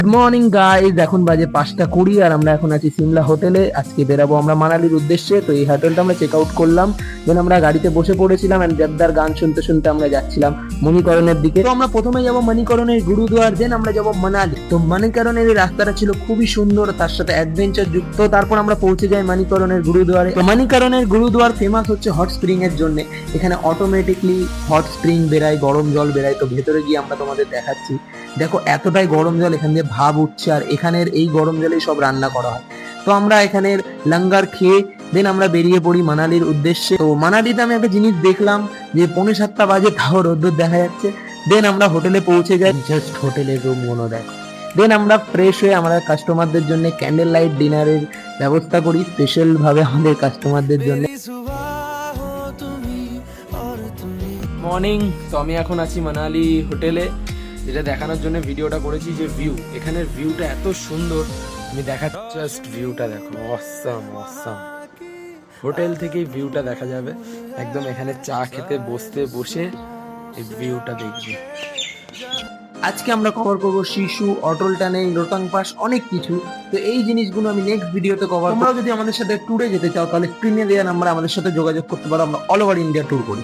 Good morning guys, এখন বাজে 5:20 আর আমরা এখন আছি সিমলা হোটেলে। আজকে বেরাবো আমরা মানালির উদ্দেশ্যে। তো এই হোটেলটা আমরা চেক আউট করলাম, দেন আমরা গাড়িতে বসে পড়েছিলাম এন্ড দেবদার গান শুনতে শুনতে আমরা যাচ্ছিলাম মণিকরণের দিকে। তো আমরা প্রথমে যাব মণিকরণের গুরুদুয়ার, দেন আমরা যাব মানালি। তো মণিকরণের এই রাস্তাটা ছিল খুবই সুন্দর, তার সাথে অ্যাডভেঞ্চার যুক্ত। তারপর আমরা পৌঁছে যাই মণিকরণের গুরুদুয়ারে। তো মণিকরণের গুরুদুয়ার ফেমাস হচ্ছে হট স্প্রিং এর জন্য। এখানে অটোমেটিকলি হট স্প্রিং বেরায়, গরম জল বেরায়। তো ভেতরে গিয়ে আমরা তোমাদের দেখাচ্ছি। দেখো এতটাই গরম জল এখান দিয়ে ভাব উঠছে, আর এখানের এই গরম জলেই সব রান্না করা হয়। তো আমরা এখানের লঙ্গার খেয়ে দেন আমরা বেরিয়ে পড়ি মানালির উদ্দেশ্যে। তো মানালিতে আমি একটা জিনিস দেখলাম যে 6:45 বাজে তাও রোদ্দুর দেখা যাচ্ছে। দেন আমরা হোটেলে পৌঁছে যাই, জাস্ট হোটেলের রুম গুলো দেখো। দেন আমরা ফ্রেশ হয়ে আমরা কাস্টমারদের জন্য ক্যান্ডেল লাইট ডিনারের ব্যবস্থা করি স্পেশাল ভাবে আমাদের কাস্টমারদের জন্য। মর্নিং, তো আমি এখন আছি মানালি হোটেলে। যেটা দেখানোর জন্য ভিডিওটা করেছি যে ভিউ, এখানের ভিউটা এত সুন্দর। আমি দেখাচ্ছি, জাস্ট ভিউটা দেখো, অসাম অসাম। হোটেল থেকেই ভিউটা দেখা যাবে একদম। এখানে চা খেতে বসে এই ভিউটা দেখবে। আজকে আমরা কভার করবো শিশু, অটল টানেল, রোহতাং পাস, অনেক কিছু। তো এই জিনিসগুলো আমি নেক্সট ভিডিওতে কভার। তোমরাও যদি আমাদের সাথে ট্যুরে যেতে চাও তাহলে স্ক্রিনে দেওয়া নাম্বার আমাদের সাথে যোগাযোগ করতে পারো। আমরা অল ওভার ইন্ডিয়া ট্যুর করি।